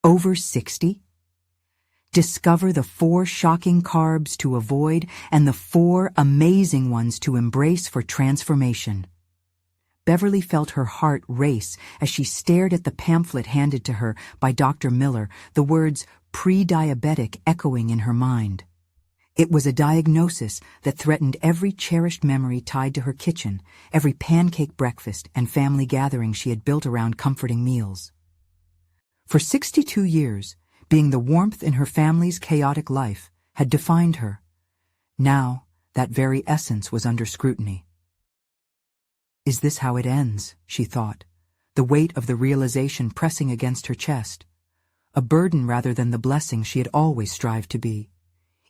Over 60? Discover the 4 shocking carbs to avoid and the 4 amazing ones to embrace for transformation. Beverly felt her heart race as she stared at the pamphlet handed to her by Dr. Miller, the words pre-diabetic echoing in her mind. It was a diagnosis that threatened every cherished memory tied to her kitchen, every pancake breakfast and family gathering she had built around comforting meals. For 62 years, being the warmth in her family's chaotic life had defined her. Now, that very essence was under scrutiny. Is this how it ends, she thought, the weight of the realization pressing against her chest, a burden rather than the blessing she had always strived to be.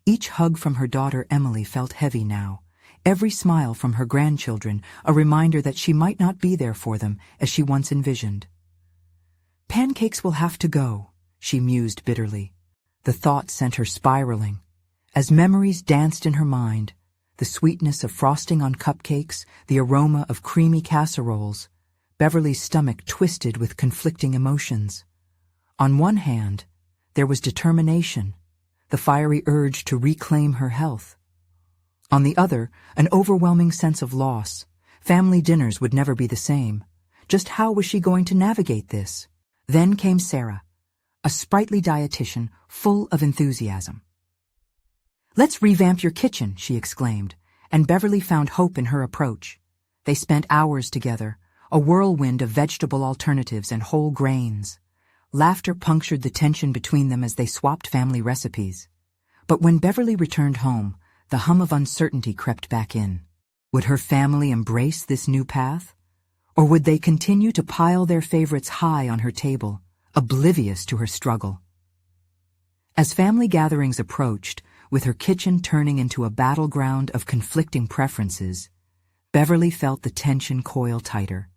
Each hug from her daughter Emily felt heavy now, every smile from her grandchildren a reminder that she might not be there for them as she once envisioned. Pancakes will have to go, she mused bitterly. The thought sent her spiraling. As memories danced in her mind, the sweetness of frosting on cupcakes, the aroma of creamy casseroles, Beverly's stomach twisted with conflicting emotions. On one hand, there was determination, the fiery urge to reclaim her health. On the other, an overwhelming sense of loss. Family dinners would never be the same. Just how was she going to navigate this? Then came Sarah, a sprightly dietitian full of enthusiasm. "Let's revamp your kitchen," she exclaimed, and Beverly found hope in her approach. They spent hours together, a whirlwind of vegetable alternatives and whole grains. Laughter punctured the tension between them as they swapped family recipes. But when Beverly returned home, the hum of uncertainty crept back in. Would her family embrace this new path? Or would they continue to pile their favorites high on her table, oblivious to her struggle? As family gatherings approached, with her kitchen turning into a battleground of conflicting preferences, Beverly felt the tension coil tighter.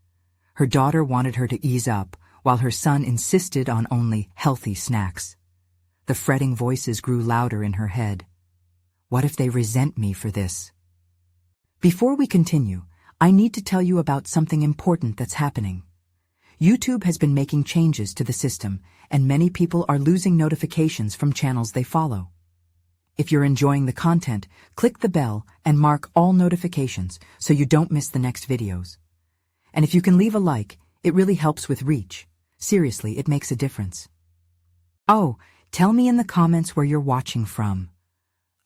Her daughter wanted her to ease up, while her son insisted on only healthy snacks. The fretting voices grew louder in her head. What if they resent me for this? Before we continue, I need to tell you about something important that's happening. YouTube has been making changes to the system, and many people are losing notifications from channels they follow. If you're enjoying the content, click the bell and mark all notifications so you don't miss the next videos. And if you can leave a like, it really helps with reach. Seriously, it makes a difference. Oh, tell me in the comments where you're watching from.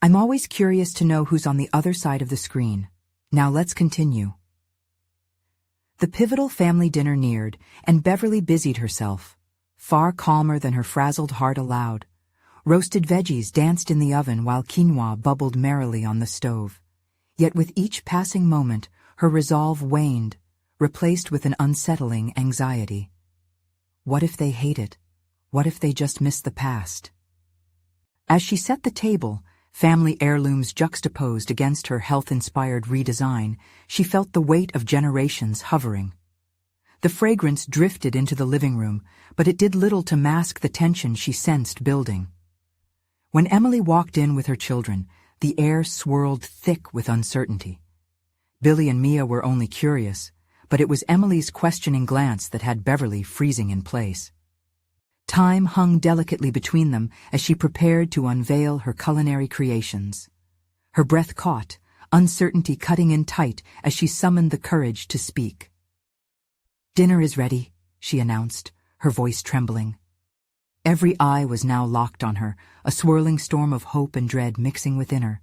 I'm always curious to know who's on the other side of the screen. Now let's continue. The pivotal family dinner neared, and Beverly busied herself, far calmer than her frazzled heart allowed. Roasted veggies danced in the oven while quinoa bubbled merrily on the stove. Yet with each passing moment, her resolve waned, replaced with an unsettling anxiety. What if they hate it? What if they just miss the past? As she set the table, family heirlooms juxtaposed against her health-inspired redesign, she felt the weight of generations hovering. The fragrance drifted into the living room, but it did little to mask the tension she sensed building. When Emily walked in with her children, the air swirled thick with uncertainty. Billy and Mia were only curious, but it was Emily's questioning glance that had Beverly freezing in place. Time hung delicately between them as she prepared to unveil her culinary creations. Her breath caught, uncertainty cutting in tight as she summoned the courage to speak. "Dinner is ready," she announced, her voice trembling. Every eye was now locked on her, a swirling storm of hope and dread mixing within her.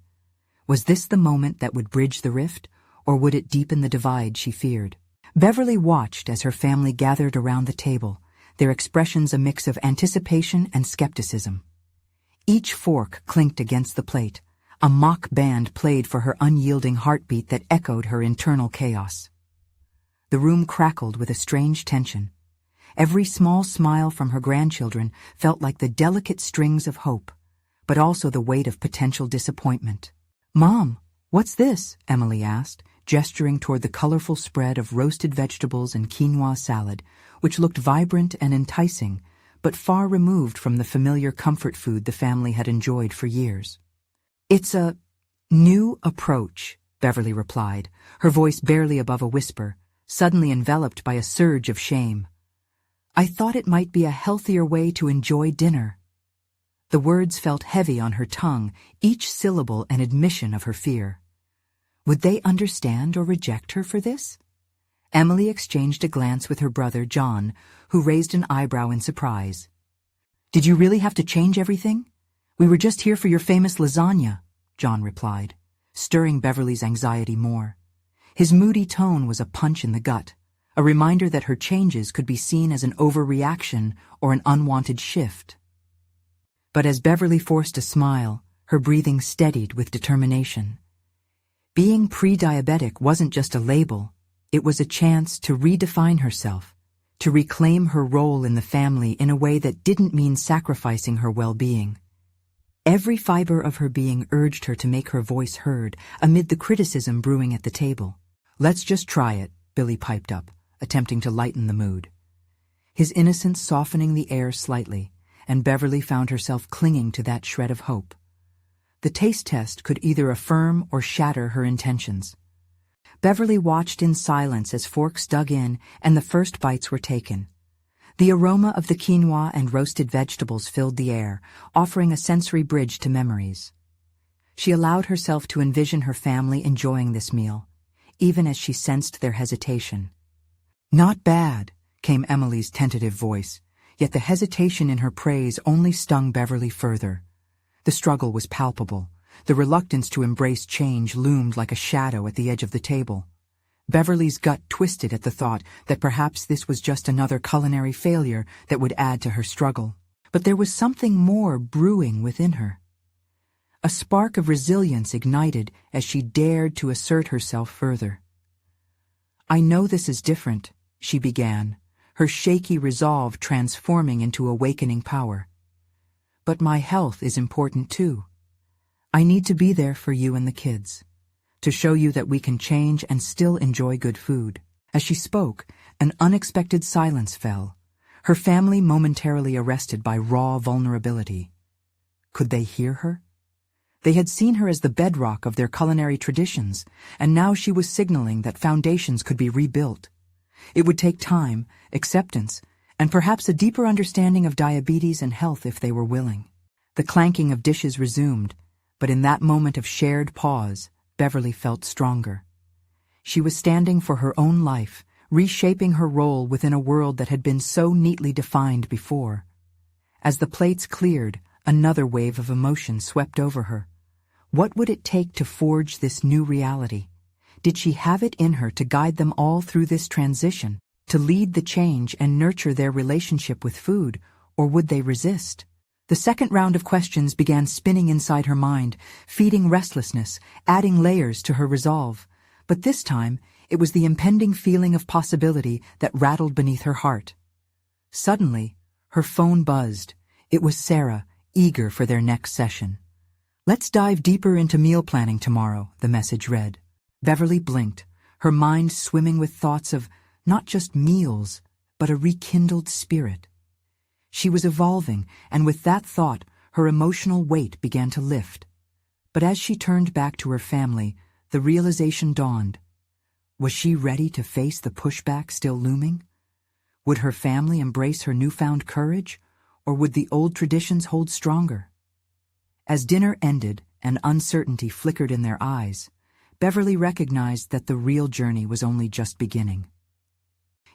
Was this the moment that would bridge the rift, or would it deepen the divide she feared? Beverly watched as her family gathered around the table, their expressions a mix of anticipation and skepticism. Each fork clinked against the plate. A mock band played for her unyielding heartbeat that echoed her internal chaos. The room crackled with a strange tension. Every small smile from her grandchildren felt like the delicate strings of hope, but also the weight of potential disappointment. "Mom, what's this?" Emily asked, gesturing toward the colorful spread of roasted vegetables and quinoa salad, which looked vibrant and enticing, but far removed from the familiar comfort food the family had enjoyed for years. "It's a new approach," Beverly replied, her voice barely above a whisper, suddenly enveloped by a surge of shame. I thought it might be a healthier way to enjoy dinner. The words felt heavy on her tongue, each syllable an admission of her fear. Would they understand or reject her for this? Emily exchanged a glance with her brother, John, who raised an eyebrow in surprise. Did you really have to change everything? We were just here for your famous lasagna, John replied, stirring Beverly's anxiety more. His moody tone was a punch in the gut, a reminder that her changes could be seen as an overreaction or an unwanted shift. But as Beverly forced a smile, her breathing steadied with determination. Being pre-diabetic wasn't just a label, it was a chance to redefine herself, to reclaim her role in the family in a way that didn't mean sacrificing her well-being. Every fiber of her being urged her to make her voice heard amid the criticism brewing at the table. Let's just try it, Billy piped up, attempting to lighten the mood. His innocence softening the air slightly, and Beverly found herself clinging to that shred of hope. The taste test could either affirm or shatter her intentions. Beverly watched in silence as forks dug in and the first bites were taken. The aroma of the quinoa and roasted vegetables filled the air, offering a sensory bridge to memories. She allowed herself to envision her family enjoying this meal, even as she sensed their hesitation. Not bad, came Emily's tentative voice, yet the hesitation in her praise only stung Beverly further. The struggle was palpable. The reluctance to embrace change loomed like a shadow at the edge of the table. Beverly's gut twisted at the thought that perhaps this was just another culinary failure that would add to her struggle. But there was something more brewing within her. A spark of resilience ignited as she dared to assert herself further. I know this is different, she began, her shaky resolve transforming into awakening power. But my health is important too. I need to be there for you and the kids, to show you that we can change and still enjoy good food. As she spoke, an unexpected silence fell, her family momentarily arrested by raw vulnerability. Could they hear her? They had seen her as the bedrock of their culinary traditions, and now she was signaling that foundations could be rebuilt. It would take time, acceptance, and perhaps a deeper understanding of diabetes and health if they were willing. The clanking of dishes resumed, but in that moment of shared pause, Beverly felt stronger. She was standing for her own life, reshaping her role within a world that had been so neatly defined before. As the plates cleared, another wave of emotion swept over her. What would it take to forge this new reality? Did she have it in her to guide them all through this transition, to lead the change and nurture their relationship with food, or would they resist? The second round of questions began spinning inside her mind, feeding restlessness, adding layers to her resolve. But this time, it was the impending feeling of possibility that rattled beneath her heart. Suddenly, her phone buzzed. It was Sarah, eager for their next session. Let's dive deeper into meal planning tomorrow, the message read. Beverly blinked, her mind swimming with thoughts of not just meals, but a rekindled spirit. She was evolving, and with that thought, her emotional weight began to lift. But as she turned back to her family, the realization dawned. Was she ready to face the pushback still looming? Would her family embrace her newfound courage, or would the old traditions hold stronger? As dinner ended and uncertainty flickered in their eyes, Beverly recognized that the real journey was only just beginning.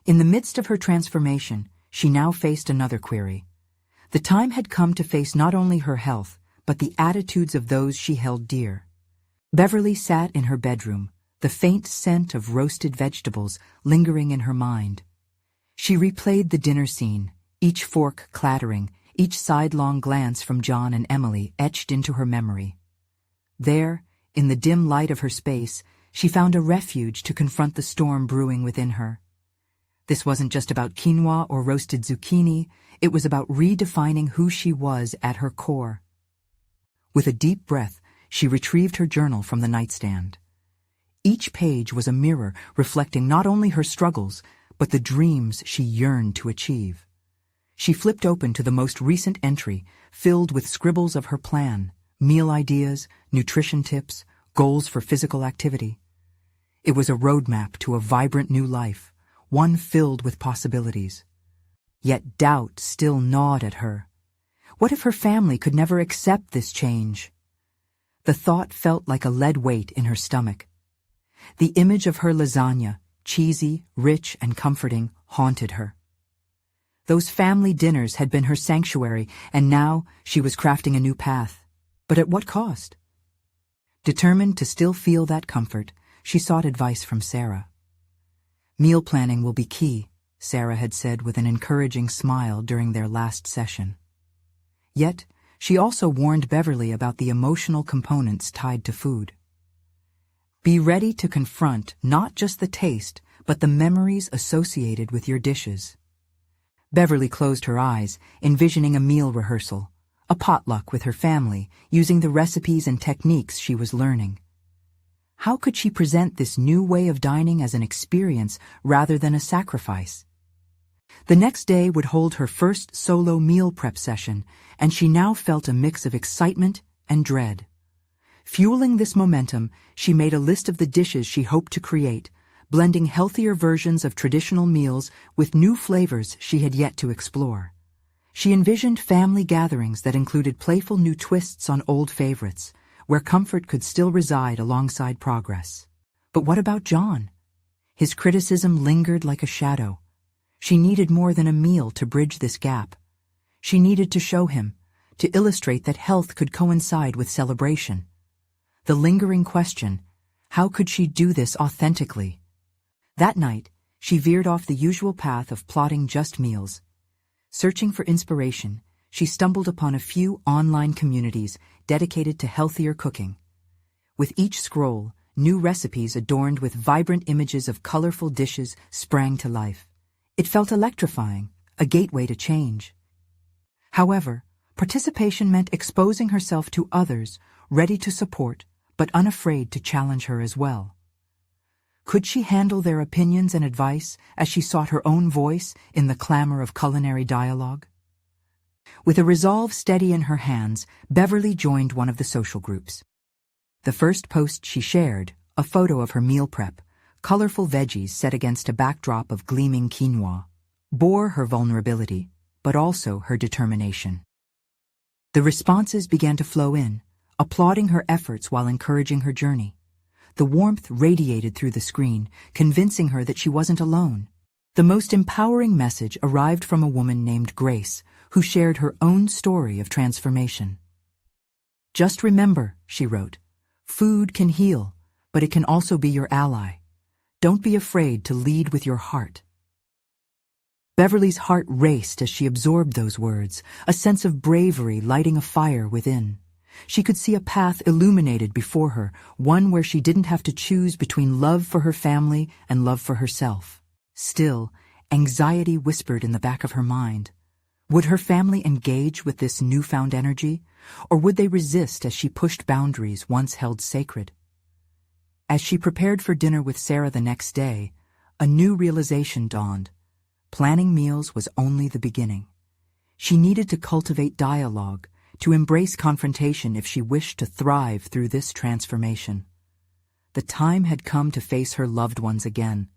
In the midst of her transformation, she now faced another query. The time had come to face not only her health, but the attitudes of those she held dear. Beverly sat in her bedroom, the faint scent of roasted vegetables lingering in her mind. She replayed the dinner scene, each fork clattering, each sidelong glance from John and Emily etched into her memory. There, in the dim light of her space, she found a refuge to confront the storm brewing within her. This wasn't just about quinoa or roasted zucchini, it was about redefining who she was at her core. With a deep breath, she retrieved her journal from the nightstand. Each page was a mirror reflecting not only her struggles, but the dreams she yearned to achieve. She flipped open to the most recent entry, filled with scribbles of her plan, meal ideas, nutrition tips, goals for physical activity. It was a roadmap to a vibrant new life, one filled with possibilities. Yet doubt still gnawed at her. What if her family could never accept this change? The thought felt like a lead weight in her stomach. The image of her lasagna, cheesy, rich, and comforting, haunted her. Those family dinners had been her sanctuary, and now she was crafting a new path. But at what cost? Determined to still feel that comfort, she sought advice from Sarah. "Meal planning will be key," Sarah had said with an encouraging smile during their last session. Yet, she also warned Beverly about the emotional components tied to food. Be ready to confront not just the taste, but the memories associated with your dishes. Beverly closed her eyes, envisioning a meal rehearsal, a potluck with her family, using the recipes and techniques she was learning. How could she present this new way of dining as an experience rather than a sacrifice? The next day would hold her first solo meal prep session, and she now felt a mix of excitement and dread. Fueling this momentum, she made a list of the dishes she hoped to create, blending healthier versions of traditional meals with new flavors she had yet to explore. She envisioned family gatherings that included playful new twists on old favorites, where comfort could still reside alongside progress. But what about John? His criticism lingered like a shadow. She needed more than a meal to bridge this gap. She needed to show him, to illustrate that health could coincide with celebration. The lingering question, how could she do this authentically? That night, she veered off the usual path of plotting just meals. Searching for inspiration, she stumbled upon a few online communities dedicated to healthier cooking. With each scroll, new recipes adorned with vibrant images of colorful dishes sprang to life. It felt electrifying, a gateway to change. However, participation meant exposing herself to others, ready to support, but unafraid to challenge her as well. Could she handle their opinions and advice as she sought her own voice in the clamor of culinary dialogue? With a resolve steady in her hands, Beverly joined one of the social groups. The first post she shared, a photo of her meal prep, colorful veggies set against a backdrop of gleaming quinoa, bore her vulnerability, but also her determination. The responses began to flow in, applauding her efforts while encouraging her journey. The warmth radiated through the screen, convincing her that she wasn't alone. The most empowering message arrived from a woman named Grace, who shared her own story of transformation. "Just remember," she wrote, "food can heal, but it can also be your ally. Don't be afraid to lead with your heart." Beverly's heart raced as she absorbed those words, a sense of bravery lighting a fire within. She could see a path illuminated before her, one where she didn't have to choose between love for her family and love for herself. Still, anxiety whispered in the back of her mind. Would her family engage with this newfound energy, or would they resist as she pushed boundaries once held sacred? As she prepared for dinner with Sarah the next day, a new realization dawned. Planning meals was only the beginning. She needed to cultivate dialogue, to embrace confrontation if she wished to thrive through this transformation. The time had come to face her loved ones again,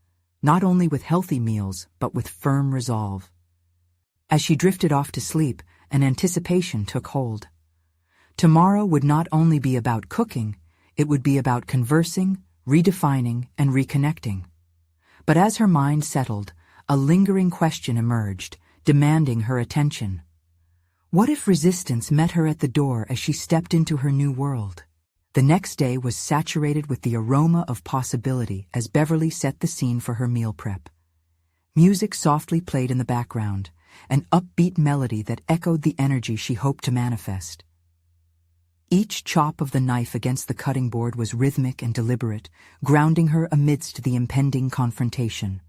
not only with healthy meals, but with firm resolve. As she drifted off to sleep, an anticipation took hold. Tomorrow would not only be about cooking, it would be about conversing, redefining, and reconnecting. But as her mind settled, a lingering question emerged, demanding her attention. What if resistance met her at the door as she stepped into her new world? The next day was saturated with the aroma of possibility as Beverly set the scene for her meal prep. Music softly played in the background, an upbeat melody that echoed the energy she hoped to manifest. Each chop of the knife against the cutting board was rhythmic and deliberate, grounding her amidst the impending confrontation.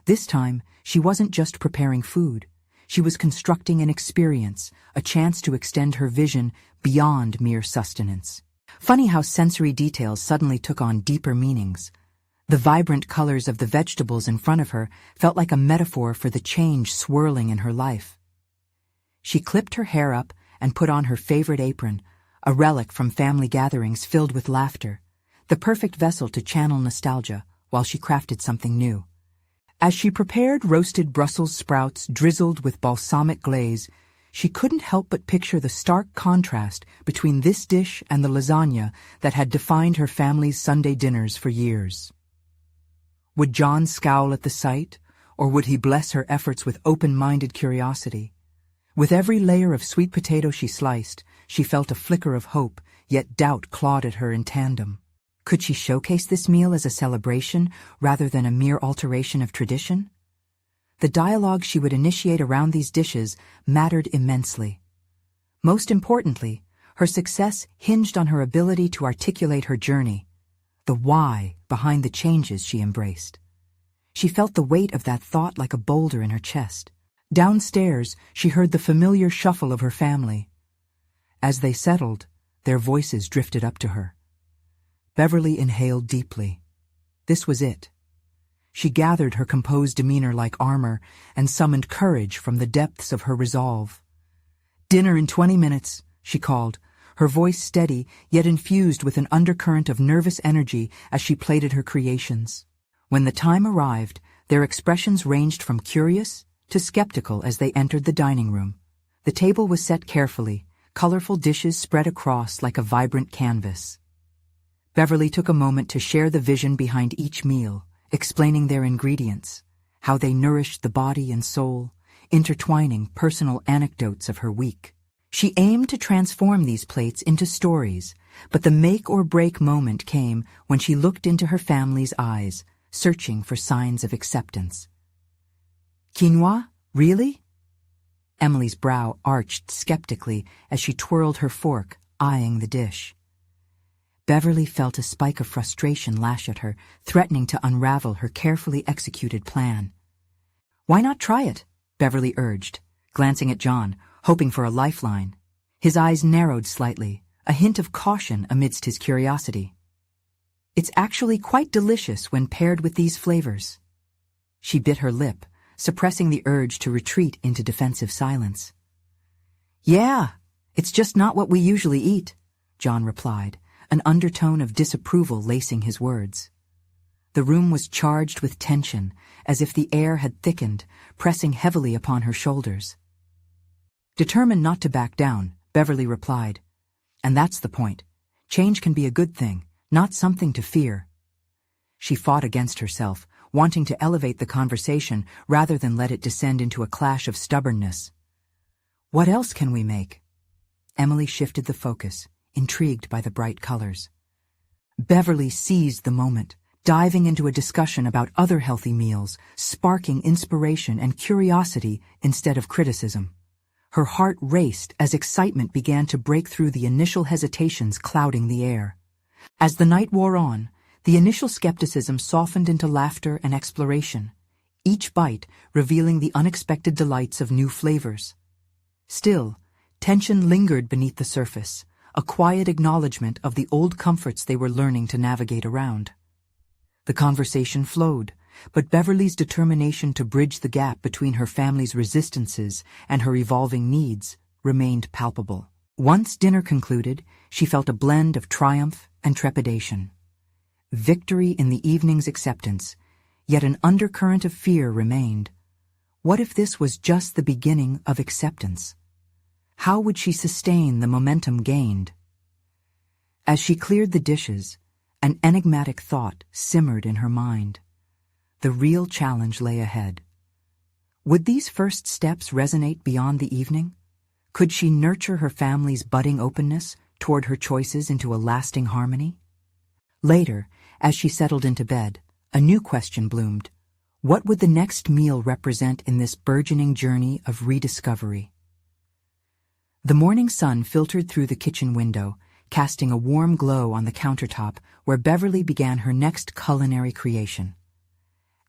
This time, she wasn't just preparing food. She was constructing an experience, a chance to extend her vision beyond mere sustenance. Funny how sensory details suddenly took on deeper meanings. The vibrant colors of the vegetables in front of her felt like a metaphor for the change swirling in her life. She clipped her hair up and put on her favorite apron, a relic from family gatherings filled with laughter, the perfect vessel to channel nostalgia while she crafted something new. As she prepared roasted Brussels sprouts drizzled with balsamic glaze, she couldn't help but picture the stark contrast between this dish and the lasagna that had defined her family's Sunday dinners for years. Would John scowl at the sight, or would he bless her efforts with open-minded curiosity? With every layer of sweet potato she sliced, she felt a flicker of hope, yet doubt clawed at her in tandem. Could she showcase this meal as a celebration rather than a mere alteration of tradition? The dialogue she would initiate around these dishes mattered immensely. Most importantly, her success hinged on her ability to articulate her journey, the why behind the changes she embraced. She felt the weight of that thought like a boulder in her chest. Downstairs, she heard the familiar shuffle of her family. As they settled, their voices drifted up to her. Beverly inhaled deeply. This was it. She gathered her composed demeanor like armor and summoned courage from the depths of her resolve. "Dinner in 20 minutes," she called, her voice steady yet infused with an undercurrent of nervous energy as she plated her creations. When the time arrived, their expressions ranged from curious to skeptical as they entered the dining room. The table was set carefully, colorful dishes spread across like a vibrant canvas. Beverly took a moment to share the vision behind each meal, explaining their ingredients, how they nourished the body and soul, intertwining personal anecdotes of her week. She aimed to transform these plates into stories, but the make-or-break moment came when she looked into her family's eyes, searching for signs of acceptance. "Quinoa? Really?" Emily's brow arched skeptically as she twirled her fork, eyeing the dish. Beverly felt a spike of frustration lash at her, threatening to unravel her carefully executed plan. "Why not try it?" Beverly urged, glancing at John, hoping for a lifeline. His eyes narrowed slightly, a hint of caution amidst his curiosity. "It's actually quite delicious when paired with these flavors." She bit her lip, suppressing the urge to retreat into defensive silence. "Yeah, it's just not what we usually eat," John replied, an undertone of disapproval lacing his words. The room was charged with tension, as if the air had thickened, pressing heavily upon her shoulders. Determined not to back down, Beverly replied, "And that's the point. Change can be a good thing, not something to fear." She fought against herself, wanting to elevate the conversation rather than let it descend into a clash of stubbornness. "What else can we make?" Emily shifted the focus, intrigued by the bright colors. Beverly seized the moment, diving into a discussion about other healthy meals, sparking inspiration and curiosity instead of criticism. Her heart raced as excitement began to break through the initial hesitations clouding the air. As the night wore on, the initial skepticism softened into laughter and exploration, each bite revealing the unexpected delights of new flavors. Still, tension lingered beneath the surface, a quiet acknowledgement of the old comforts they were learning to navigate around. The conversation flowed, but Beverly's determination to bridge the gap between her family's resistances and her evolving needs remained palpable. Once dinner concluded, she felt a blend of triumph and trepidation. Victory in the evening's acceptance, yet an undercurrent of fear remained. What if this was just the beginning of acceptance? How would she sustain the momentum gained? As she cleared the dishes, an enigmatic thought simmered in her mind. The real challenge lay ahead. Would these first steps resonate beyond the evening? Could she nurture her family's budding openness toward her choices into a lasting harmony? Later, as she settled into bed, a new question bloomed. What would the next meal represent in this burgeoning journey of rediscovery? The morning sun filtered through the kitchen window, casting a warm glow on the countertop where Beverly began her next culinary creation.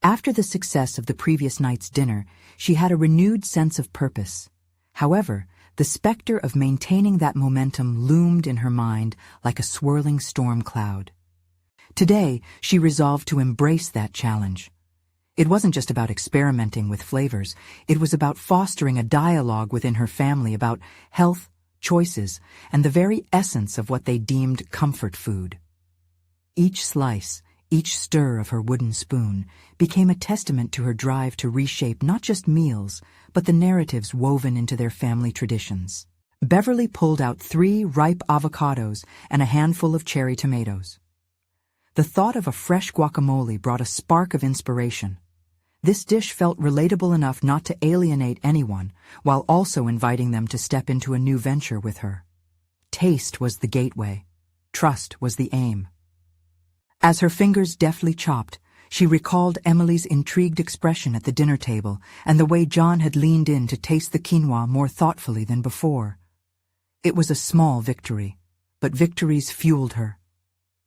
After the success of the previous night's dinner, she had a renewed sense of purpose. However, the specter of maintaining that momentum loomed in her mind like a swirling storm cloud. Today, she resolved to embrace that challenge. It wasn't just about experimenting with flavors, it was about fostering a dialogue within her family about health, choices, and the very essence of what they deemed comfort food. Each slice, each stir of her wooden spoon, became a testament to her drive to reshape not just meals, but the narratives woven into their family traditions. Beverly pulled out 3 ripe avocados and a handful of cherry tomatoes. The thought of a fresh guacamole brought a spark of inspiration. This dish felt relatable enough not to alienate anyone, while also inviting them to step into a new venture with her. Taste was the gateway. Trust was the aim. As her fingers deftly chopped, she recalled Emily's intrigued expression at the dinner table and the way John had leaned in to taste the quinoa more thoughtfully than before. It was a small victory, but victories fueled her.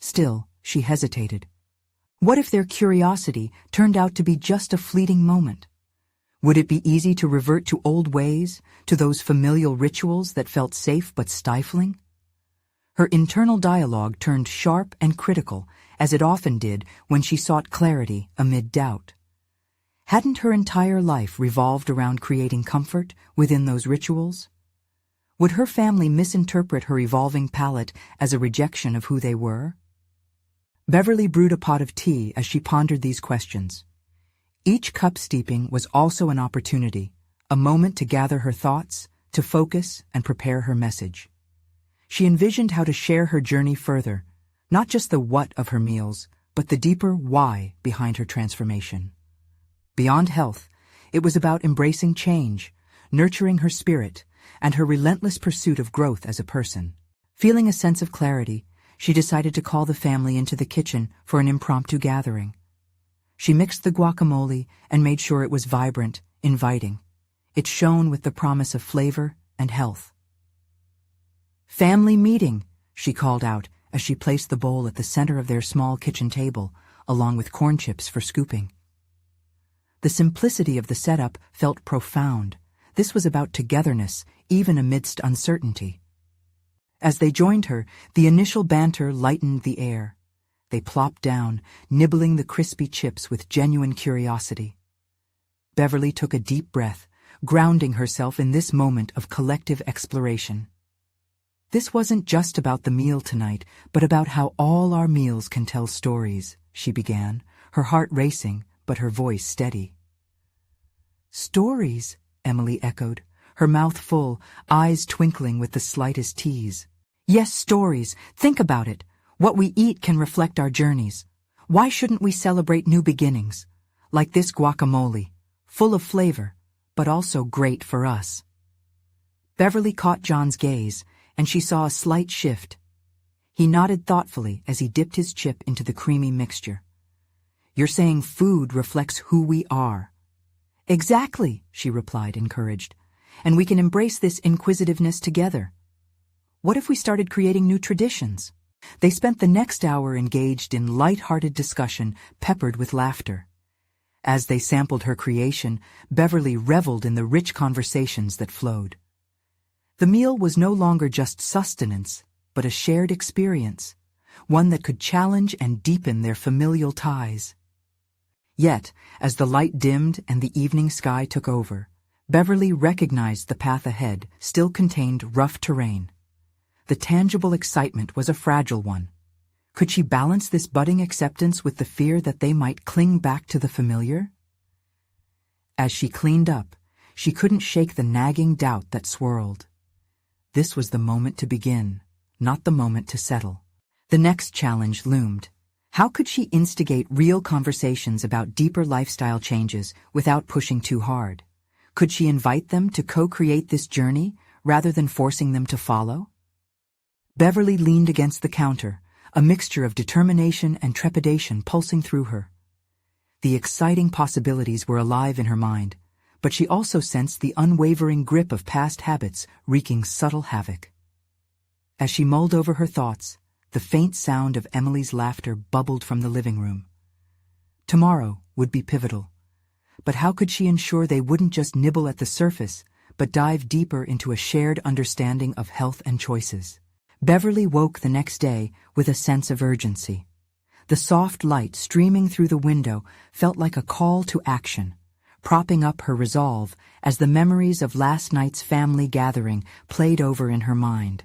Still, she hesitated. What if their curiosity turned out to be just a fleeting moment? Would it be easy to revert to old ways, to those familial rituals that felt safe but stifling? Her internal dialogue turned sharp and critical, as it often did when she sought clarity amid doubt. Hadn't her entire life revolved around creating comfort within those rituals? Would her family misinterpret her evolving palate as a rejection of who they were? Beverly brewed a pot of tea as she pondered these questions. Each cup steeping was also an opportunity, a moment to gather her thoughts, to focus and prepare her message. She envisioned how to share her journey further, not just the what of her meals, but the deeper why behind her transformation. Beyond health, it was about embracing change, nurturing her spirit, and her relentless pursuit of growth as a person. Feeling a sense of clarity, she decided to call the family into the kitchen for an impromptu gathering. She mixed the guacamole and made sure it was vibrant, inviting. It shone with the promise of flavor and health. "Family meeting," she called out as she placed the bowl at the center of their small kitchen table, along with corn chips for scooping. The simplicity of the setup felt profound. This was about togetherness, even amidst uncertainty. As they joined her, the initial banter lightened the air. They plopped down, nibbling the crispy chips with genuine curiosity. Beverly took a deep breath, grounding herself in this moment of collective exploration. "This wasn't just about the meal tonight, but about how all our meals can tell stories," she began, her heart racing, but her voice steady. "Stories?" Emily echoed, her mouth full, eyes twinkling with the slightest tease. "Yes, stories. Think about it. What we eat can reflect our journeys. Why shouldn't we celebrate new beginnings? Like this guacamole, full of flavor, but also great for us." Beverly caught John's gaze, and she saw a slight shift. He nodded thoughtfully as he dipped his chip into the creamy mixture. "You're saying food reflects who we are." "Exactly," she replied, encouraged. "And we can embrace this inquisitiveness together. What if we started creating new traditions?" They spent the next hour engaged in light-hearted discussion, peppered with laughter. As they sampled her creation, Beverly reveled in the rich conversations that flowed. The meal was no longer just sustenance, but a shared experience, one that could challenge and deepen their familial ties. Yet, as the light dimmed and the evening sky took over, Beverly recognized the path ahead still contained rough terrain. The tangible excitement was a fragile one. Could she balance this budding acceptance with the fear that they might cling back to the familiar? As she cleaned up, she couldn't shake the nagging doubt that swirled. This was the moment to begin, not the moment to settle. The next challenge loomed. How could she instigate real conversations about deeper lifestyle changes without pushing too hard? Could she invite them to co-create this journey rather than forcing them to follow? Beverly leaned against the counter, a mixture of determination and trepidation pulsing through her. The exciting possibilities were alive in her mind, but she also sensed the unwavering grip of past habits wreaking subtle havoc. As she mulled over her thoughts, the faint sound of Emily's laughter bubbled from the living room. Tomorrow would be pivotal. But how could she ensure they wouldn't just nibble at the surface, but dive deeper into a shared understanding of health and choices? Beverly woke the next day with a sense of urgency. The soft light streaming through the window felt like a call to action, propping up her resolve as the memories of last night's family gathering played over in her mind.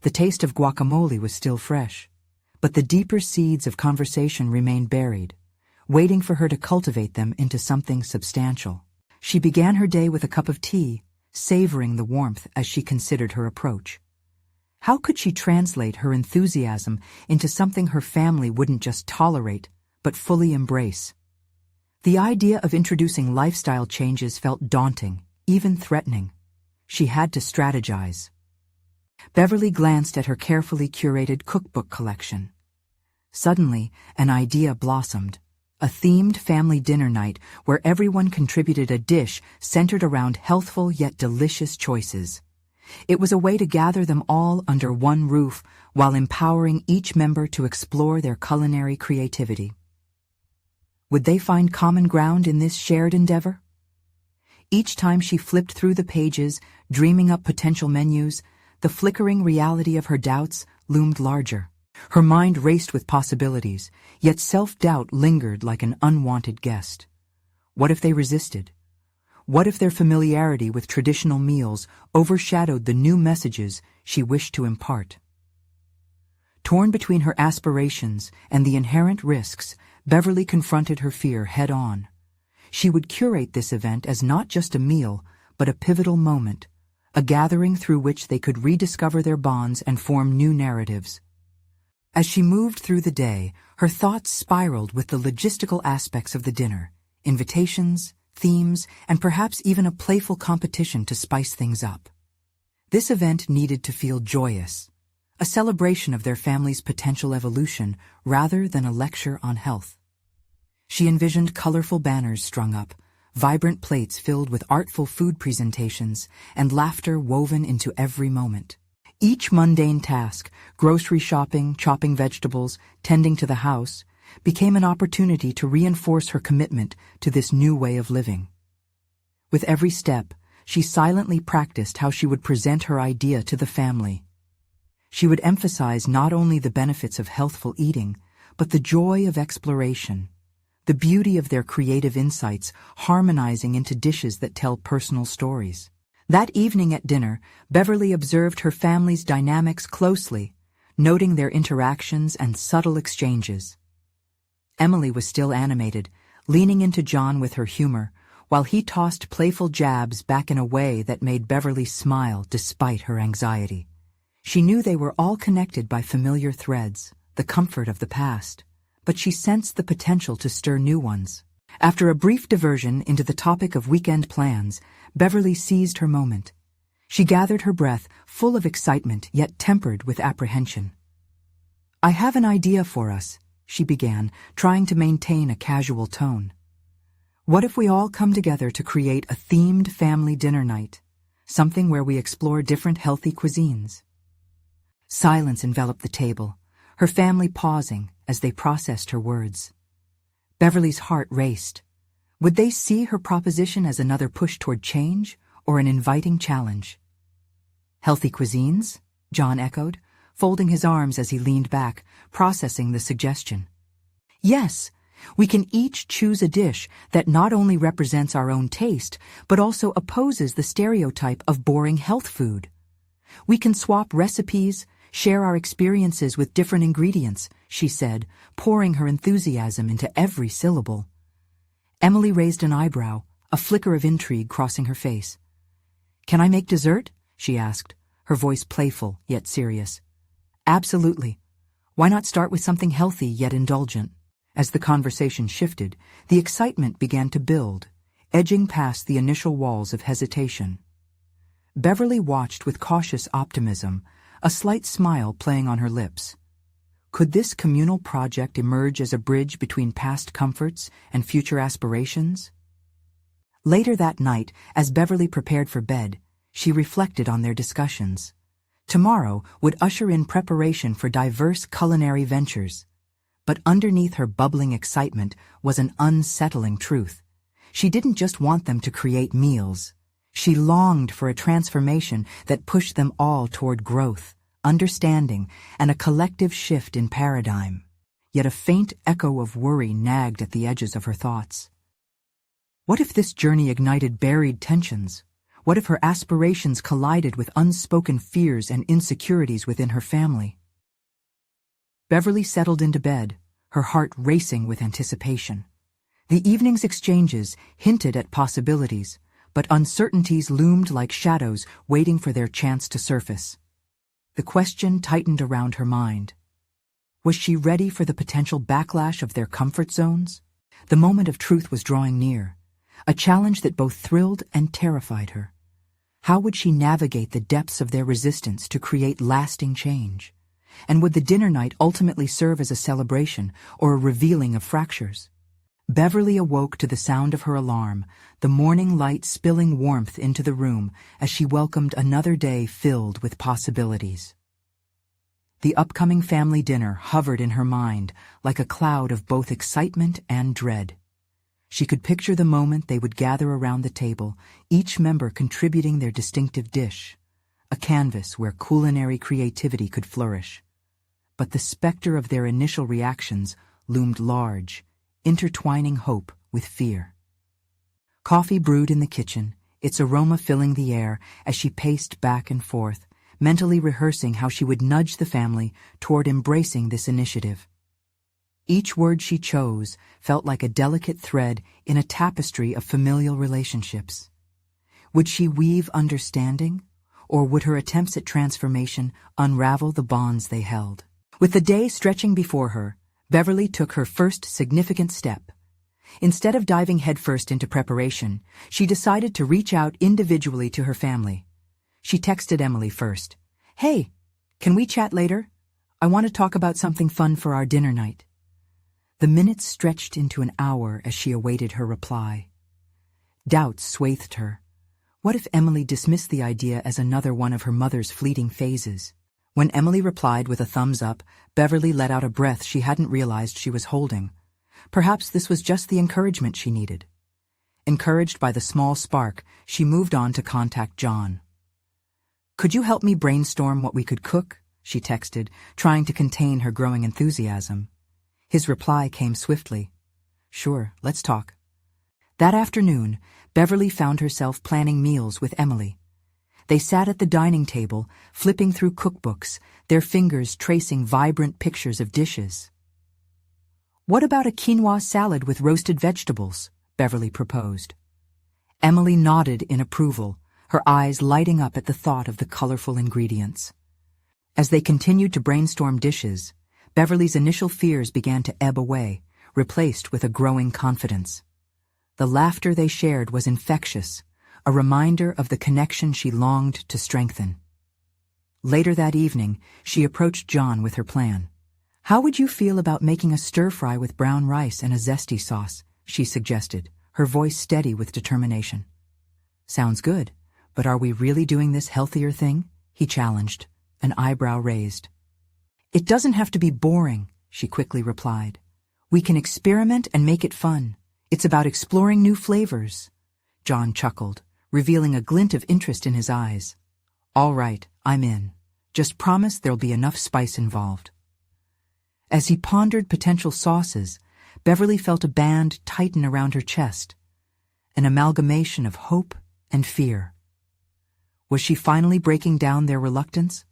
The taste of guacamole was still fresh, But the deeper seeds of conversation remained buried, waiting for her to cultivate them into something substantial. She began her day with a cup of tea, savoring the warmth as she considered her approach. How could she translate her enthusiasm into something her family wouldn't just tolerate, but fully embrace? The idea of introducing lifestyle changes felt daunting, even threatening. She had to strategize. Beverly glanced at her carefully curated cookbook collection. Suddenly, an idea blossomed. A themed family dinner night where everyone contributed a dish centered around healthful yet delicious choices. It was a way to gather them all under one roof while empowering each member to explore their culinary creativity. Would they find common ground in this shared endeavor? Each time she flipped through the pages, dreaming up potential menus, the flickering reality of her doubts loomed larger. Her mind raced with possibilities, yet self-doubt lingered like an unwanted guest. What if they resisted? What if their familiarity with traditional meals overshadowed the new messages she wished to impart? Torn between her aspirations and the inherent risks, Beverly confronted her fear head-on. She would curate this event as not just a meal, but a pivotal moment, a gathering through which they could rediscover their bonds and form new narratives. As she moved through the day, her thoughts spiraled with the logistical aspects of the dinner, invitations, themes, and perhaps even a playful competition to spice things up. This event needed to feel joyous, a celebration of their family's potential evolution rather than a lecture on health. She envisioned colorful banners strung up, vibrant plates filled with artful food presentations, and laughter woven into every moment. Each mundane task, grocery shopping, chopping vegetables, tending to the house, became an opportunity to reinforce her commitment to this new way of living. With every step, she silently practiced how she would present her idea to the family. She would emphasize not only the benefits of healthful eating, but the joy of exploration, the beauty of their creative insights harmonizing into dishes that tell personal stories. That evening at dinner, Beverly observed her family's dynamics closely, noting their interactions and subtle exchanges. Emily was still animated, leaning into John with her humor, while he tossed playful jabs back in a way that made Beverly smile despite her anxiety. She knew they were all connected by familiar threads, the comfort of the past, but she sensed the potential to stir new ones. After a brief diversion into the topic of weekend plans, Beverly seized her moment. She gathered her breath, full of excitement yet tempered with apprehension. "I have an idea for us," she began, trying to maintain a casual tone. "What if we all come together to create a themed family dinner night, something where we explore different healthy cuisines?" Silence enveloped the table, her family pausing as they processed her words. Beverly's heart raced. Would they see her proposition as another push toward change or an inviting challenge? "Healthy cuisines?" John echoed, folding his arms as he leaned back, processing the suggestion. "Yes, we can each choose a dish that not only represents our own taste, but also opposes the stereotype of boring health food. We can swap recipes, share our experiences with different ingredients," she said, pouring her enthusiasm into every syllable. Emily raised an eyebrow, a flicker of intrigue crossing her face. "Can I make dessert?" she asked, her voice playful yet serious. "Absolutely. Why not start with something healthy yet indulgent?" As the conversation shifted, the excitement began to build, edging past the initial walls of hesitation. Beverly watched with cautious optimism, a slight smile playing on her lips. Could this communal project emerge as a bridge between past comforts and future aspirations? Later that night, as Beverly prepared for bed, she reflected on their discussions. Tomorrow would usher in preparation for diverse culinary ventures. But underneath her bubbling excitement was an unsettling truth. She didn't just want them to create meals. She longed for a transformation that pushed them all toward growth, understanding, and a collective shift in paradigm. Yet a faint echo of worry nagged at the edges of her thoughts. What if this journey ignited buried tensions? What if her aspirations collided with unspoken fears and insecurities within her family? Beverly settled into bed, her heart racing with anticipation. The evening's exchanges hinted at possibilities, but uncertainties loomed like shadows waiting for their chance to surface. The question tightened around her mind. Was she ready for the potential backlash of their comfort zones? The moment of truth was drawing near, a challenge that both thrilled and terrified her. How would she navigate the depths of their resistance to create lasting change? And would the dinner night ultimately serve as a celebration or a revealing of fractures? Beverly awoke to the sound of her alarm, the morning light spilling warmth into the room as she welcomed another day filled with possibilities. The upcoming family dinner hovered in her mind like a cloud of both excitement and dread. She could picture the moment they would gather around the table, each member contributing their distinctive dish, a canvas where culinary creativity could flourish. But the specter of their initial reactions loomed large, intertwining hope with fear. Coffee brewed in the kitchen, its aroma filling the air as she paced back and forth, mentally rehearsing how she would nudge the family toward embracing this initiative. Each word she chose felt like a delicate thread in a tapestry of familial relationships. Would she weave understanding, or would her attempts at transformation unravel the bonds they held? With the day stretching before her, Beverly took her first significant step. Instead of diving headfirst into preparation, she decided to reach out individually to her family. She texted Emily first. "Hey, can we chat later? I want to talk about something fun for our dinner night." The minutes stretched into an hour as she awaited her reply. Doubts swathed her. What if Emily dismissed the idea as another one of her mother's fleeting phases? When Emily replied with a thumbs up, Beverly let out a breath she hadn't realized she was holding. Perhaps this was just the encouragement she needed. Encouraged by the small spark, she moved on to contact John. "Could you help me brainstorm what we could cook?" she texted, trying to contain her growing enthusiasm. His reply came swiftly. "Sure, let's talk." That afternoon, Beverly found herself planning meals with Emily. They sat at the dining table, flipping through cookbooks, their fingers tracing vibrant pictures of dishes. "What about a quinoa salad with roasted vegetables?" Beverly proposed. Emily nodded in approval, her eyes lighting up at the thought of the colorful ingredients. As they continued to brainstorm dishes, Beverly's initial fears began to ebb away, replaced with a growing confidence. The laughter they shared was infectious, a reminder of the connection she longed to strengthen. Later that evening, she approached John with her plan. "How would you feel about making a stir-fry with brown rice and a zesty sauce?" she suggested, her voice steady with determination. "Sounds good, but are we really doing this healthier thing?" he challenged, an eyebrow raised. "It doesn't have to be boring," she quickly replied. "We can experiment and make it fun. It's about exploring new flavors." John chuckled, revealing a glint of interest in his eyes. "All right, I'm in. Just promise there'll be enough spice involved." As he pondered potential sauces, Beverly felt a band tighten around her chest, an amalgamation of hope and fear. Was she finally breaking down their reluctance?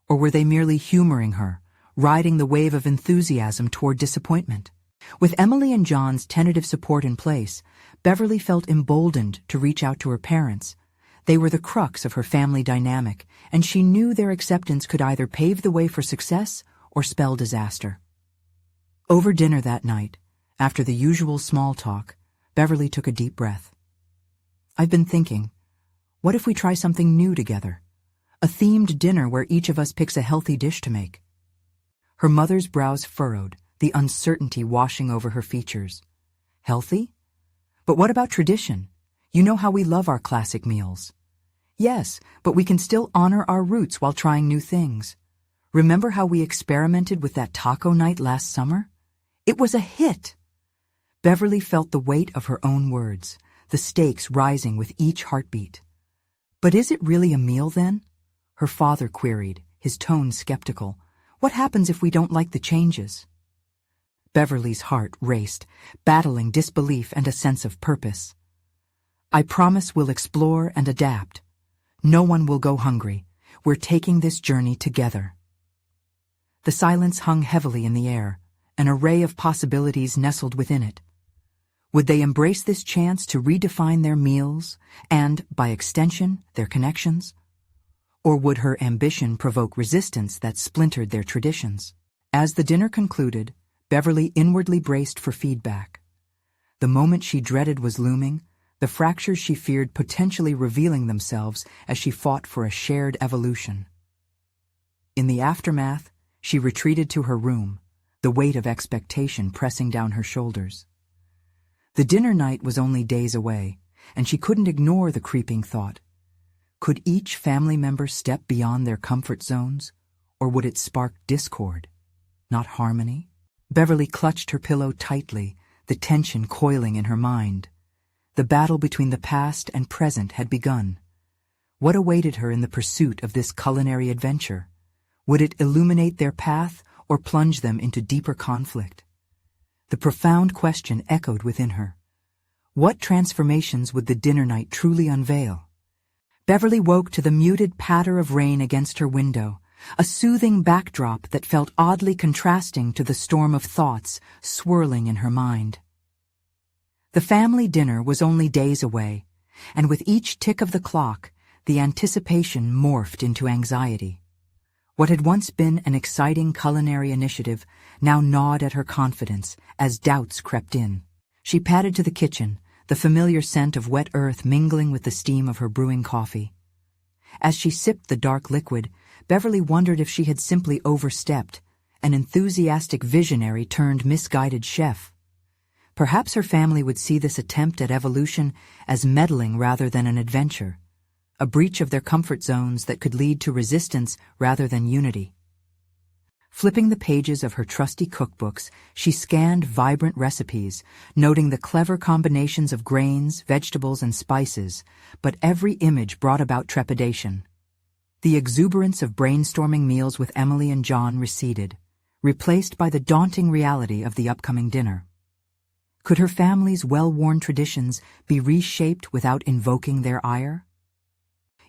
Or were they merely humoring her, riding the wave of enthusiasm toward disappointment? With Emily and John's tentative support in place, Beverly felt emboldened to reach out to her parents. They were the crux of her family dynamic, and she knew their acceptance could either pave the way for success or spell disaster. Over dinner that night, after the usual small talk, Beverly took a deep breath. "I've been thinking, what if we try something new together? A themed dinner where each of us picks a healthy dish to make." Her mother's brows furrowed, the uncertainty washing over her features. "Healthy? But what about tradition? You know how we love our classic meals." "Yes, but we can still honor our roots while trying new things. Remember how we experimented with that taco night last summer? It was a hit." Beverly felt the weight of her own words, the stakes rising with each heartbeat. "But is it really a meal then?" her father queried, his tone skeptical. "What happens if we don't like the changes?" Beverly's heart raced, battling disbelief and a sense of purpose. "I promise we'll explore and adapt. No one will go hungry. We're taking this journey together." The silence hung heavily in the air, an array of possibilities nestled within it. Would they embrace this chance to redefine their meals and, by extension, their connections? Or would her ambition provoke resistance that splintered their traditions? As the dinner concluded, Beverly inwardly braced for feedback. The moment she dreaded was looming, the fractures she feared potentially revealing themselves as she fought for a shared evolution. In the aftermath, she retreated to her room, the weight of expectation pressing down her shoulders. The dinner night was only days away, and she couldn't ignore the creeping thought. Could each family member step beyond their comfort zones, or would it spark discord, not harmony? Beverly clutched her pillow tightly, the tension coiling in her mind. The battle between the past and present had begun. What awaited her in the pursuit of this culinary adventure? Would it illuminate their path or plunge them into deeper conflict? The profound question echoed within her. What transformations would the dinner night truly unveil? Beverly woke to the muted patter of rain against her window, a soothing backdrop that felt oddly contrasting to the storm of thoughts swirling in her mind. The family dinner was only days away, and with each tick of the clock, the anticipation morphed into anxiety. What had once been an exciting culinary initiative now gnawed at her confidence as doubts crept in. She padded to the kitchen, the familiar scent of wet earth mingling with the steam of her brewing coffee. As she sipped the dark liquid, Beverly wondered if she had simply overstepped, an enthusiastic visionary turned misguided chef. Perhaps her family would see this attempt at evolution as meddling rather than an adventure, a breach of their comfort zones that could lead to resistance rather than unity. Flipping the pages of her trusty cookbooks, she scanned vibrant recipes, noting the clever combinations of grains, vegetables, and spices, but every image brought about trepidation. The exuberance of brainstorming meals with Emily and John receded, replaced by the daunting reality of the upcoming dinner. Could her family's well-worn traditions be reshaped without invoking their ire?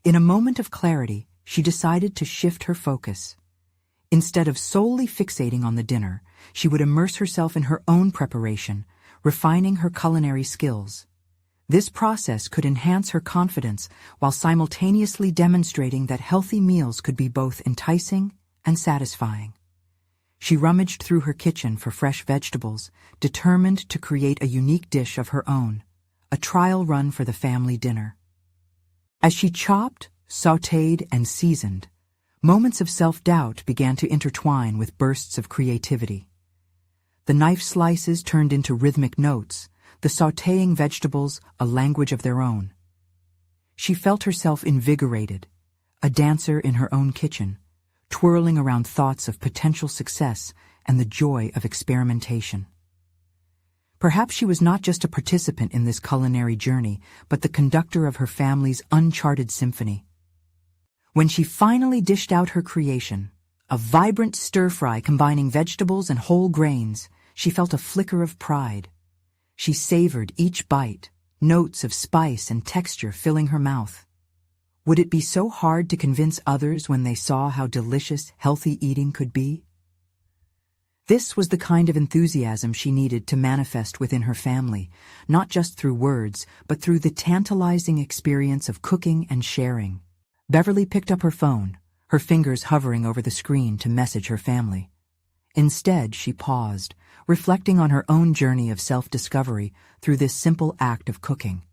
In a moment of clarity, she decided to shift her focus. Instead of solely fixating on the dinner, she would immerse herself in her own preparation, refining her culinary skills. This process could enhance her confidence while simultaneously demonstrating that healthy meals could be both enticing and satisfying. She rummaged through her kitchen for fresh vegetables, determined to create a unique dish of her own, a trial run for the family dinner. As she chopped, sautéed, and seasoned, moments of self-doubt began to intertwine with bursts of creativity. The knife slices turned into rhythmic notes, the sautéing vegetables a language of their own. She felt herself invigorated, a dancer in her own kitchen, twirling around thoughts of potential success and the joy of experimentation. Perhaps she was not just a participant in this culinary journey, but the conductor of her family's uncharted symphony. When she finally dished out her creation, a vibrant stir-fry combining vegetables and whole grains, she felt a flicker of pride. She savored each bite, notes of spice and texture filling her mouth. Would it be so hard to convince others when they saw how delicious, healthy eating could be? This was the kind of enthusiasm she needed to manifest within her family, not just through words, but through the tantalizing experience of cooking and sharing. Beverly picked up her phone, her fingers hovering over the screen to message her family. Instead, she paused, reflecting on her own journey of self-discovery through this simple act of cooking.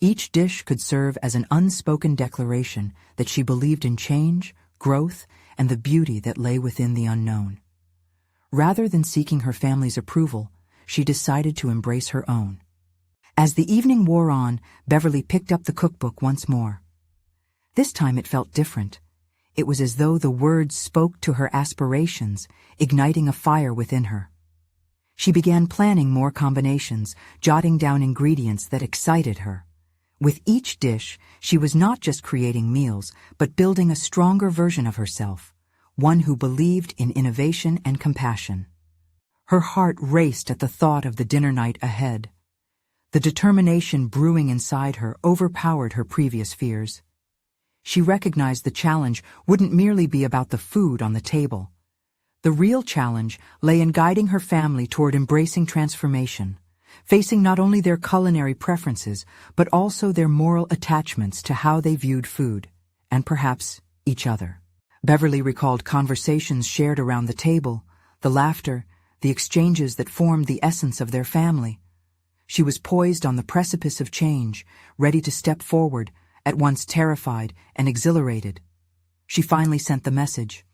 Each dish could serve as an unspoken declaration that she believed in change, growth, and the beauty that lay within the unknown. Rather than seeking her family's approval, she decided to embrace her own. As the evening wore on, Beverly picked up the cookbook once more. This time it felt different. It was as though the words spoke to her aspirations, igniting a fire within her. She began planning more combinations, jotting down ingredients that excited her. With each dish, she was not just creating meals, but building a stronger version of herself, one who believed in innovation and compassion. Her heart raced at the thought of the dinner night ahead. The determination brewing inside her overpowered her previous fears. She recognized the challenge wouldn't merely be about the food on the table. The real challenge lay in guiding her family toward embracing transformation, facing not only their culinary preferences, but also their moral attachments to how they viewed food, and perhaps each other. Beverly recalled conversations shared around the table, the laughter, the exchanges that formed the essence of their family. She was poised on the precipice of change, ready to step forward, at once terrified and exhilarated. She finally sent the message.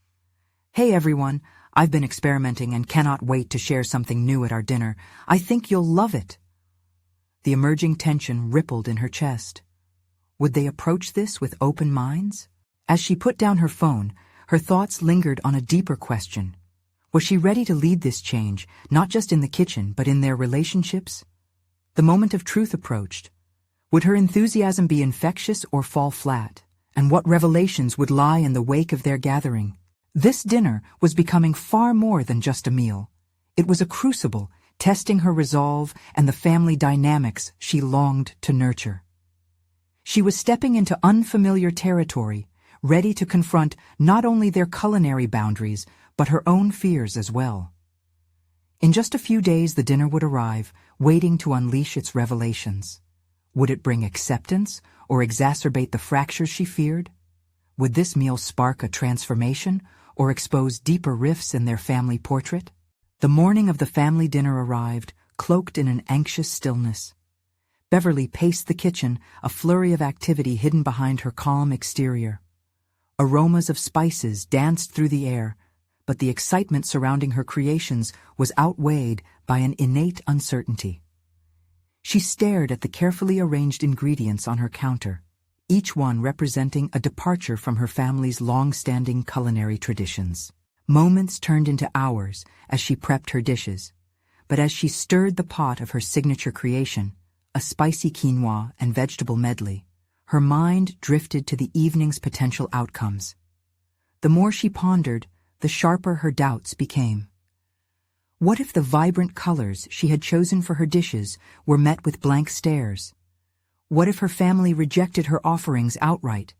"Hey everyone, I've been experimenting and cannot wait to share something new at our dinner. I think you'll love it." The emerging tension rippled in her chest. Would they approach this with open minds? As she put down her phone, her thoughts lingered on a deeper question. Was she ready to lead this change, not just in the kitchen, but in their relationships? The moment of truth approached. Would her enthusiasm be infectious or fall flat? And what revelations would lie in the wake of their gathering? This dinner was becoming far more than just a meal. It was a crucible, testing her resolve and the family dynamics she longed to nurture. She was stepping into unfamiliar territory, ready to confront not only their culinary boundaries, but her own fears as well. In just a few days the dinner would arrive, waiting to unleash its revelations. Would it bring acceptance or exacerbate the fractures she feared? Would this meal spark a transformation or expose deeper rifts in their family portrait? The morning of the family dinner arrived, cloaked in an anxious stillness. Beverly paced the kitchen, a flurry of activity hidden behind her calm exterior. Aromas of spices danced through the air, but the excitement surrounding her creations was outweighed by an innate uncertainty. She stared at the carefully arranged ingredients on her counter, each one representing a departure from her family's long-standing culinary traditions. Moments turned into hours as she prepped her dishes, but as she stirred the pot of her signature creation, a spicy quinoa and vegetable medley, her mind drifted to the evening's potential outcomes. The more she pondered, the sharper her doubts became. What if the vibrant colors she had chosen for her dishes were met with blank stares? What if her family rejected her offerings outright?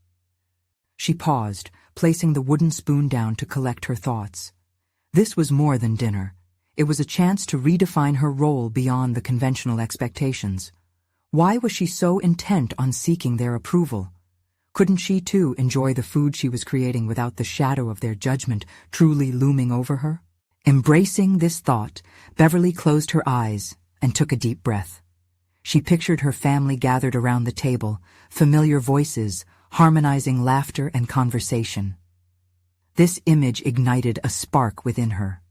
She paused, placing the wooden spoon down to collect her thoughts. This was more than dinner. It was a chance to redefine her role beyond the conventional expectations. Why was she so intent on seeking their approval? Couldn't she too enjoy the food she was creating without the shadow of their judgment truly looming over her? Embracing this thought, Beverly closed her eyes and took a deep breath. She pictured her family gathered around the table, familiar voices, harmonizing laughter and conversation. This image ignited a spark within her.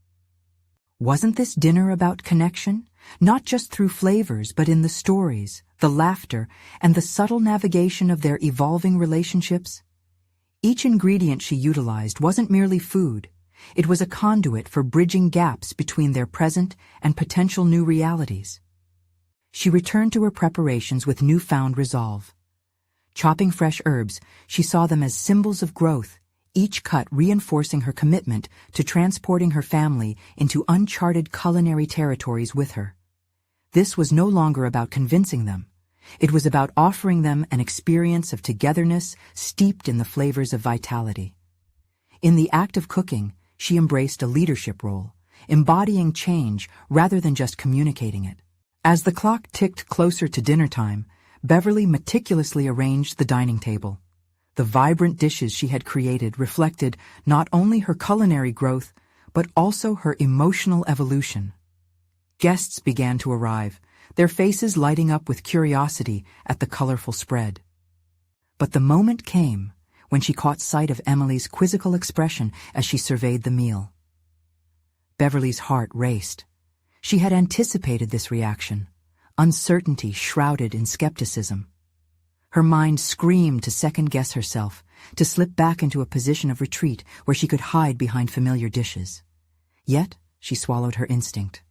Wasn't this dinner about connection? Not just through flavors, but in the stories, the laughter, and the subtle navigation of their evolving relationships? Each ingredient she utilized wasn't merely food. It was a conduit for bridging gaps between their present and potential new realities. She returned to her preparations with newfound resolve. Chopping fresh herbs, she saw them as symbols of growth, each cut reinforcing her commitment to transporting her family into uncharted culinary territories with her. This was no longer about convincing them. It was about offering them an experience of togetherness steeped in the flavors of vitality. In the act of cooking, she embraced a leadership role, embodying change rather than just communicating it. As the clock ticked closer to dinner time, Beverly meticulously arranged the dining table. The vibrant dishes she had created reflected not only her culinary growth, but also her emotional evolution. Guests began to arrive, their faces lighting up with curiosity at the colorful spread. But the moment came when she caught sight of Emily's quizzical expression as she surveyed the meal. Beverly's heart raced. She had anticipated this reaction, uncertainty shrouded in skepticism. Her mind screamed to second-guess herself, to slip back into a position of retreat where she could hide behind familiar dishes. Yet, she swallowed her instinct.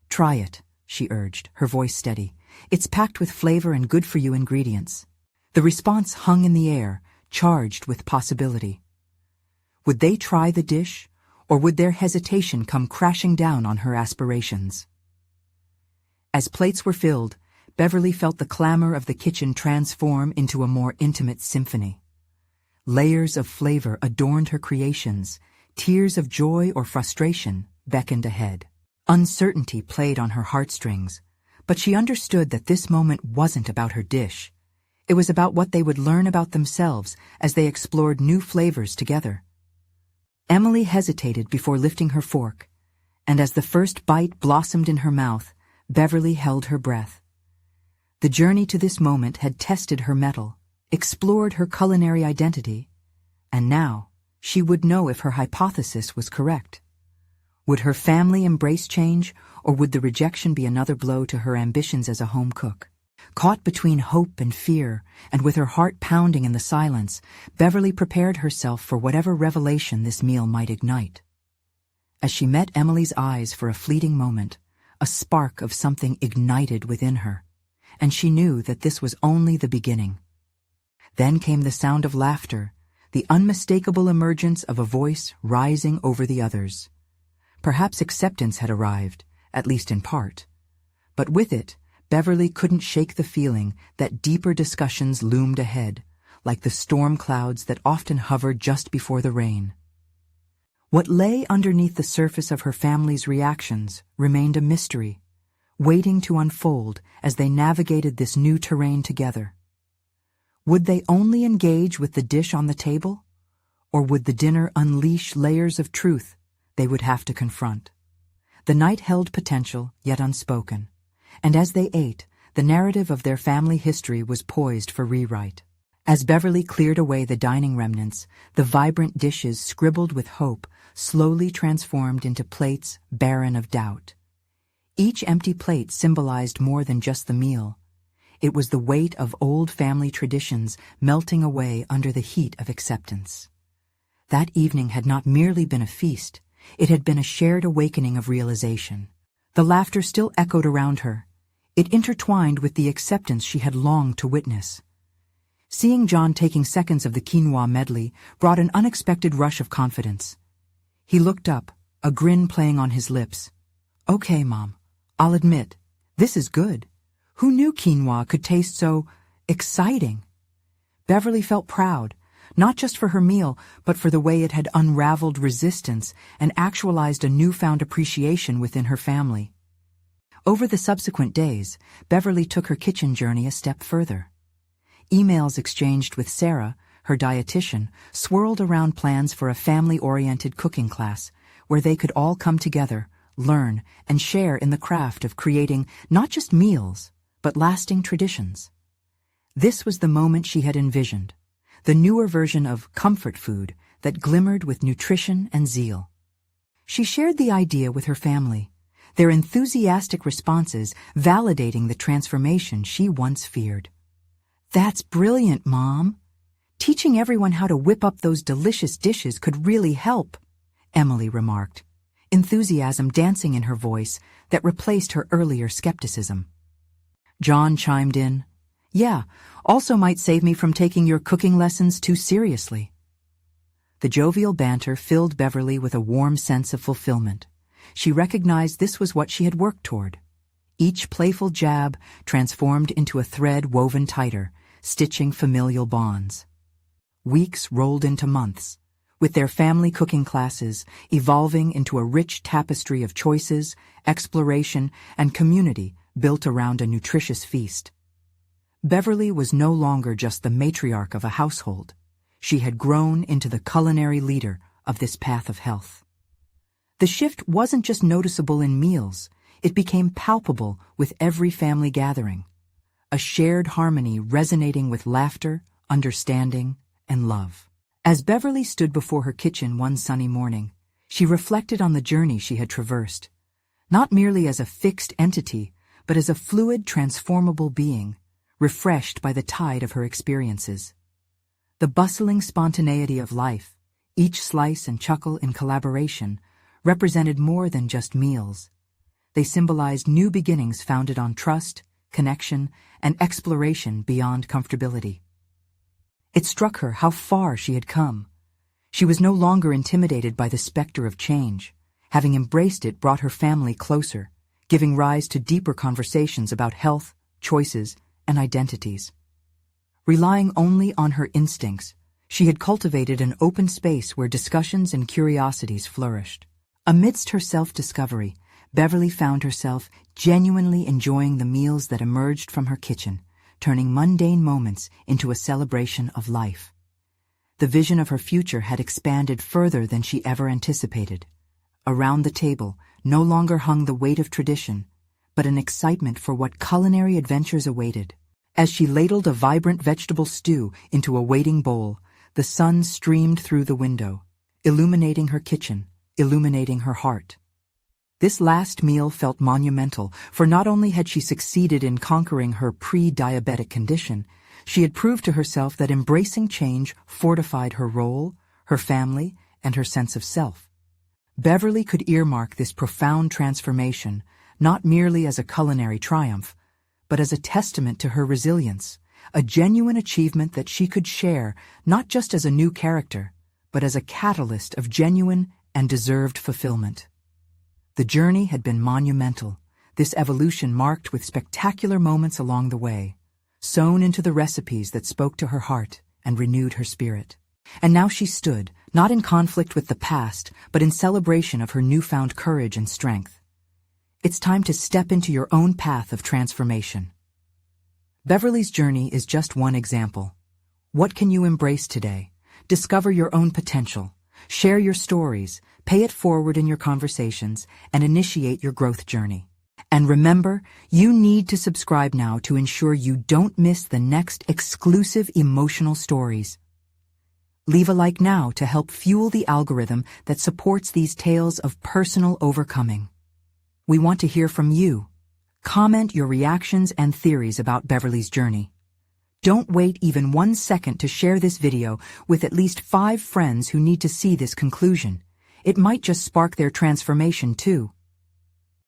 "Try it," she urged, her voice steady. "It's packed with flavor and good-for-you ingredients." The response hung in the air, charged with possibility. Would they try the dish, or would their hesitation come crashing down on her aspirations? As plates were filled, Beverly felt the clamor of the kitchen transform into a more intimate symphony. Layers of flavor adorned her creations, Tears of joy or frustration beckoned ahead. Uncertainty played on her heartstrings, but she understood that this moment wasn't about her dish. It was about what they would learn about themselves as they explored new flavors together. Emily hesitated before lifting her fork, and as the first bite blossomed in her mouth, Beverly held her breath. The journey to this moment had tested her mettle, explored her culinary identity, and now she would know if her hypothesis was correct. Would her family embrace change, or would the rejection be another blow to her ambitions as a home cook? Caught between hope and fear, and with her heart pounding in the silence, Beverly prepared herself for whatever revelation this meal might ignite. As she met Emily's eyes for a fleeting moment, a spark of something ignited within her, and she knew that this was only the beginning. Then came the sound of laughter, the unmistakable emergence of a voice rising over the others. Perhaps acceptance had arrived, at least in part. But with it, Beverly couldn't shake the feeling that deeper discussions loomed ahead, like the storm clouds that often hover just before the rain. What lay underneath the surface of her family's reactions remained a mystery, waiting to unfold as they navigated this new terrain together. Would they only engage with the dish on the table, or would the dinner unleash layers of truth they would have to confront? The night held potential, yet unspoken, and as they ate, the narrative of their family history was poised for rewrite. As Beverly cleared away the dining remnants, the vibrant dishes scribbled with hope slowly transformed into plates barren of doubt. Each empty plate symbolized more than just the meal. It was the weight of old family traditions melting away under the heat of acceptance. That evening had not merely been a feast, it had been a shared awakening of realization. The laughter still echoed around her. It intertwined with the acceptance she had longed to witness. Seeing John taking seconds of the quinoa medley brought an unexpected rush of confidence. He looked up, a grin playing on his lips. "Okay, Mom, I'll admit, this is good. Who knew quinoa could taste so exciting?" Beverly felt proud, not just for her meal, but for the way it had unraveled resistance and actualized a newfound appreciation within her family. Over the subsequent days, Beverly took her kitchen journey a step further. Emails exchanged with Sarah, her dietitian, swirled around plans for a family-oriented cooking class where they could all come together, learn, and share in the craft of creating not just meals, but lasting traditions. This was the moment she had envisioned, the newer version of comfort food that glimmered with nutrition and zeal. She shared the idea with her family, their enthusiastic responses validating the transformation she once feared. "That's brilliant, Mom. Teaching everyone how to whip up those delicious dishes could really help," Emily remarked, enthusiasm dancing in her voice that replaced her earlier skepticism. John chimed in, "Yeah, also might save me from taking your cooking lessons too seriously." The jovial banter filled Beverly with a warm sense of fulfillment. She recognized this was what she had worked toward. Each playful jab transformed into a thread woven tighter, stitching familial bonds. Weeks rolled into months, with their family cooking classes evolving into a rich tapestry of choices, exploration, and community built around a nutritious feast. Beverly was no longer just the matriarch of a household. She had grown into the culinary leader of this path of health. The shift wasn't just noticeable in meals, it became palpable with every family gathering, a shared harmony resonating with laughter, understanding, and love. As Beverly stood before her kitchen one sunny morning, she reflected on the journey she had traversed, not merely as a fixed entity, but as a fluid, transformable being, refreshed by the tide of her experiences. The bustling spontaneity of life, each slice and chuckle in collaboration, represented more than just meals. They symbolized new beginnings founded on trust, connection, and exploration beyond comfortability. It struck her how far she had come. She was no longer intimidated by the specter of change. Having embraced it brought her family closer, giving rise to deeper conversations about health, choices, and identities. Relying only on her instincts, She had cultivated an open space where discussions and curiosities flourished. Amidst her self-discovery, Beverly found herself genuinely enjoying the meals that emerged from her kitchen, turning mundane moments into a celebration of life. The vision of her future had expanded further than she ever anticipated. Around the table no longer hung the weight of tradition, but an excitement for what culinary adventures awaited. As she ladled a vibrant vegetable stew into a waiting bowl, the sun streamed through the window, illuminating her kitchen, illuminating her heart. This last meal felt monumental, for not only had she succeeded in conquering her pre-diabetic condition, she had proved to herself that embracing change fortified her role, her family, and her sense of self. Beverly could earmark this profound transformation not merely as a culinary triumph, but as a testament to her resilience, a genuine achievement that she could share not just as a new character, but as a catalyst of genuine and deserved fulfillment. The journey had been monumental, this evolution marked with spectacular moments along the way, sewn into the recipes that spoke to her heart and renewed her spirit. And now she stood, not in conflict with the past, but in celebration of her newfound courage and strength. It's time to step into your own path of transformation. Beverly's journey is just one example. What can you embrace today? Discover your own potential. Share your stories, pay it forward in your conversations, and initiate your growth journey. And remember, you need to subscribe now to ensure you don't miss the next exclusive emotional stories. Leave a like now to help fuel the algorithm that supports these tales of personal overcoming. We want to hear from you. Comment your reactions and theories about Beverly's journey. Don't wait even 1 second to share this video with at least 5 friends who need to see this conclusion. It might just spark their transformation too.